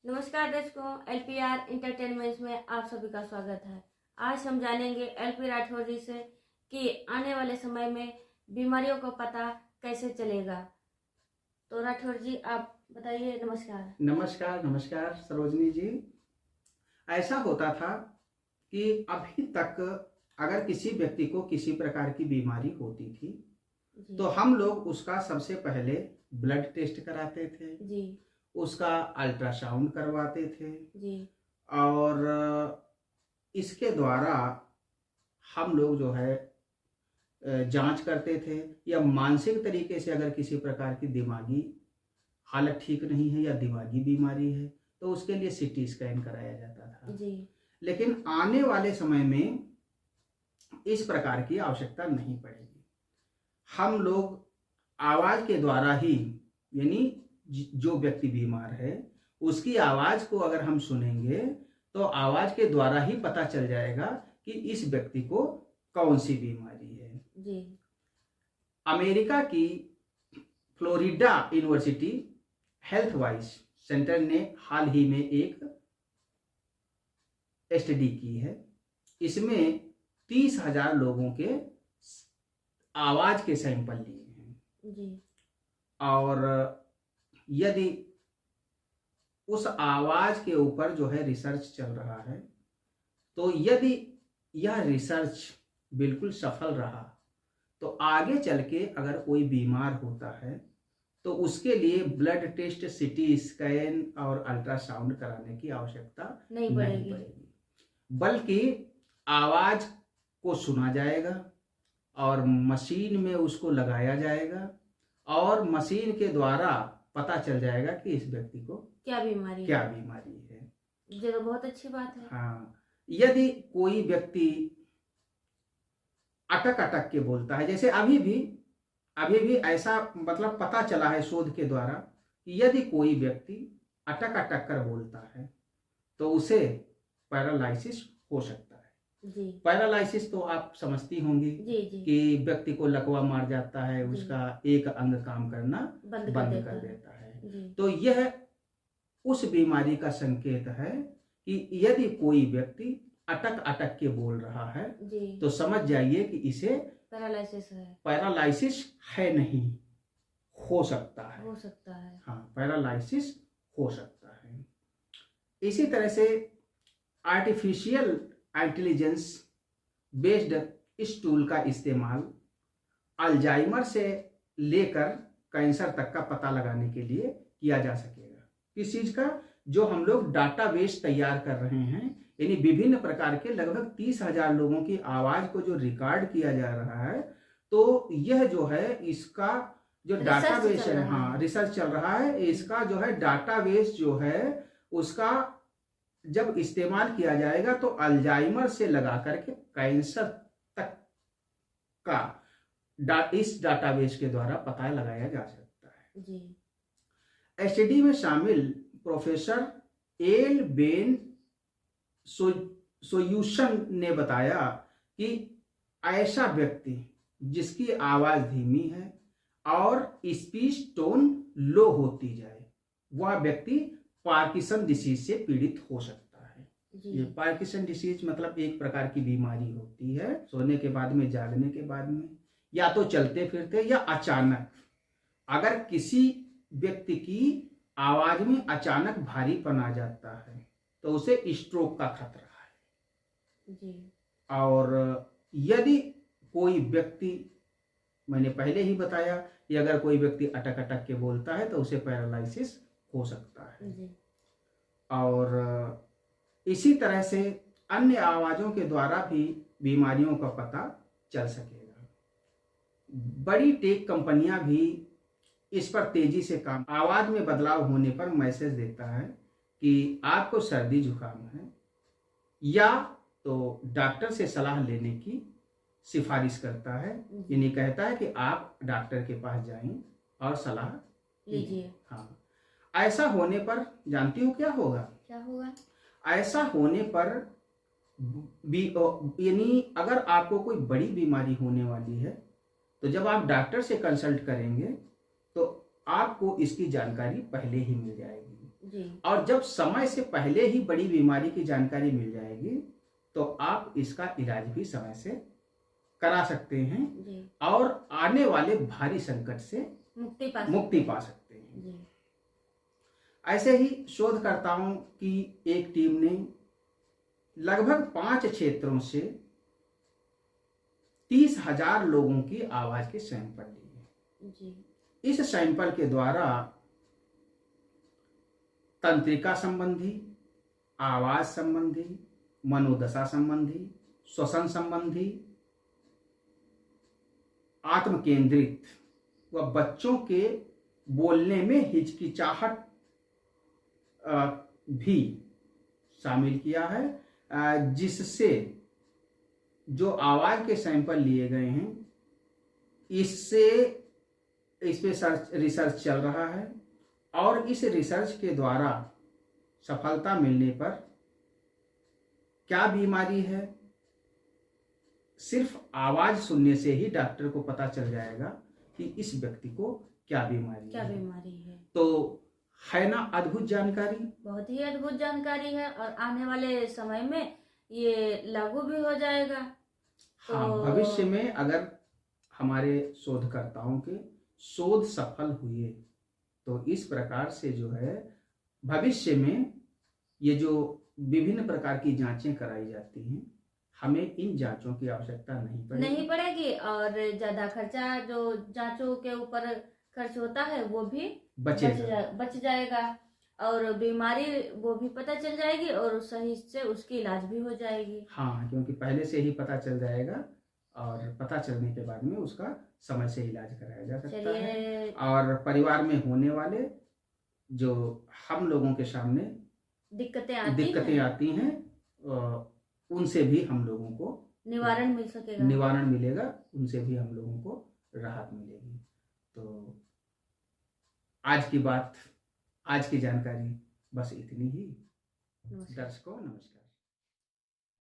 नमस्कार दर्शकों, LPR entertainment में आप सभी का स्वागत है। आज हम जानेंगे एलपी राठौर जी से कि आने वाले समय में बीमारियों का पता कैसे चलेगा। तो राठौर जी आप बताइए। नमस्कार। नमस्कार नमस्कार सरोजनी जी। ऐसा होता था कि अभी तक अगर किसी व्यक्ति को किसी प्रकार की बीमारी होती थी तो हम लोग उसका सबसे पहले ब्लड टेस्ट कराते थे जी, उसका अल्ट्रासाउंड करवाते थे जी, और इसके द्वारा हम लोग जो है जांच करते थे या मानसिक तरीके से अगर किसी प्रकार की दिमागी हालत ठीक नहीं है या दिमागी बीमारी है तो उसके लिए सीटी स्कैन कराया जाता था। जी, लेकिन आने वाले समय में इस प्रकार की आवश्यकता नहीं पड़ेगी। हम लोग आवाज के द्वारा ही, यानी जो व्यक्ति बीमार है उसकी आवाज को अगर हम सुनेंगे तो आवाज के द्वारा ही पता चल जाएगा कि इस व्यक्ति को कौन सी बीमारी है। जी, अमेरिका की Florida university health wise centre ने हाल ही में एक स्टडी की है। इसमें 30,000 लोगों के आवाज के सैंपल लिए हैं जी, और यदि उस आवाज के ऊपर जो है रिसर्च चल रहा है तो यदि यह रिसर्च बिल्कुल सफल रहा तो आगे चल के अगर कोई बीमार होता है तो उसके लिए ब्लड टेस्ट, सीटी स्कैन और अल्ट्रासाउंड कराने की आवश्यकता नहीं पड़ेगी, बल्कि आवाज को सुना जाएगा और मशीन में उसको लगाया जाएगा और मशीन के द्वारा पता चल जाएगा कि इस व्यक्ति को क्या बीमारी है। ये तो बहुत अच्छी बात है। हाँ, यदि कोई व्यक्ति अटक अटक के बोलता है, जैसे अभी भी ऐसा मतलब पता चला है शोध के द्वारा कि यदि कोई व्यक्ति अटक अटक कर बोलता है तो उसे पैरालाइसिस हो सकता है। जी, पैरालाइसिस तो आप समझती होंगी। जी, जी, कि व्यक्ति को लकवा मार जाता है, उसका एक अंग काम करना बंद कर देता है। जी, तो यह उस बीमारी का संकेत है कि यदि कोई व्यक्ति अटक अटक के बोल रहा है जी, तो समझ जाइए कि इसे पैरालाइसिस है नहीं, हो सकता है। हाँ, पैरालाइसिस हो सकता है। इसी तरह से आर्टिफिशियल इंटेलिजेंस बेस्ड इस टूल का इस्तेमाल अल्जाइमर से लेकर कैंसर तक का पता लगाने के लिए किया जा सकेगा। किस चीज का? जो हम लोग डाटाबेस तैयार कर रहे हैं, यानी विभिन्न प्रकार के लगभग 30,000 लोगों की आवाज को जो रिकॉर्ड किया जा रहा है, तो यह जो है इसका जो डाटाबेस है, हाँ, रिसर्च चल रहा है। इसका जो है डाटाबेस जो है उसका जब इस्तेमाल किया जाएगा तो अल्जाइमर से लगा करके कैंसर तक का इस डाटाबेस के द्वारा पता लगाया जा सकता है। जी। स्टडी में शामिल प्रोफेसर एल बेन सोल्यूशन ने बताया कि ऐसा व्यक्ति जिसकी आवाज धीमी है और स्पीच टोन लो होती जाए, वह व्यक्ति पार्किंसन डिसीज से पीड़ित हो सकता है। ये पार्किंसन डिसीज मतलब एक प्रकार की बीमारी होती है, सोने के बाद में, जागने के बाद में, या तो चलते फिरते या अचानक अगर किसी व्यक्ति की आवाज में अचानक भारीपन आ जाता है तो उसे स्ट्रोक का खतरा है। जी। और यदि कोई व्यक्ति, मैंने पहले ही बताया कि अगर कोई व्यक्ति अटक अटक के बोलता है तो उसे पैरालाइसिस हो सकता है। जी। और इसी तरह से अन्य आवाजों के द्वारा भी बीमारियों का पता चल सकेगा। बड़ी टेक कंपनियां भी इस पर तेजी से काम, आवाज में बदलाव होने पर मैसेज देता है कि आपको सर्दी जुकाम है, या तो डॉक्टर से सलाह लेने की सिफारिश करता है, यानी कहता है कि आप डॉक्टर के पास जाएं और सलाह लीजिए। हाँ, ऐसा होने पर जानती हो क्या होगा? ऐसा होने पर यानी अगर आपको कोई बड़ी बीमारी होने वाली है तो जब आप डॉक्टर से कंसल्ट करेंगे तो आपको इसकी जानकारी पहले ही मिल जाएगी। जी और जब समय से पहले ही बड़ी बीमारी की जानकारी मिल जाएगी तो आप इसका इलाज भी समय से करा सकते हैं जी और आने वाले भारी संकट से मुक्ति पा सकते हैं। जी ऐसे ही शोधकर्ताओं की एक टीम ने लगभग 5 क्षेत्रों से 30,000 लोगों की आवाज के सैंपल लिए। जी इस सैंपल के द्वारा तंत्रिका संबंधी, आवाज संबंधी, मनोदशा संबंधी, श्वसन संबंधी, आत्म केंद्रित व बच्चों के बोलने में हिचकिचाहट भी शामिल किया है, जिससे जो आवाज के सैंपल लिए गए हैं इस पे रिसर्च चल रहा है और इस रिसर्च के द्वारा सफलता मिलने पर क्या बीमारी है सिर्फ आवाज सुनने से ही डॉक्टर को पता चल जाएगा कि इस व्यक्ति को क्या बीमारी है। तो है ना अद्भुत जानकारी, बहुत ही अद्भुत जानकारी है और आने वाले समय में ये लागू भी हो जाएगा। हाँ, भविष्य में अगर हमारे शोधकर्ताओं के शोध सफल हुए तो इस प्रकार से जो है भविष्य में ये जो विभिन्न प्रकार की जांचें कराई जाती हैं हमें इन जांचों की आवश्यकता नहीं पड़ेगी और ज्यादा खर्चा जो जांचों के ऊपर खर्च होता है वो भी बच जाएगा और बीमारी वो भी पता चल जाएगी और सही से उसकी इलाज भी हो जाएगी। हाँ, क्योंकि पहले से ही पता चल जाएगा और पता चलने के बाद में उसका समय से इलाज कराया जा सकता है और परिवार में होने वाले जो हम लोगों के सामने दिक्कतें आती हैं उनसे भी हम लोगों को निवारण मिलेगा, उनसे भी हम लोगों को राहत मिलेगी। तो आज की जानकारी बस इतनी ही। दर्शकों नमस्कार।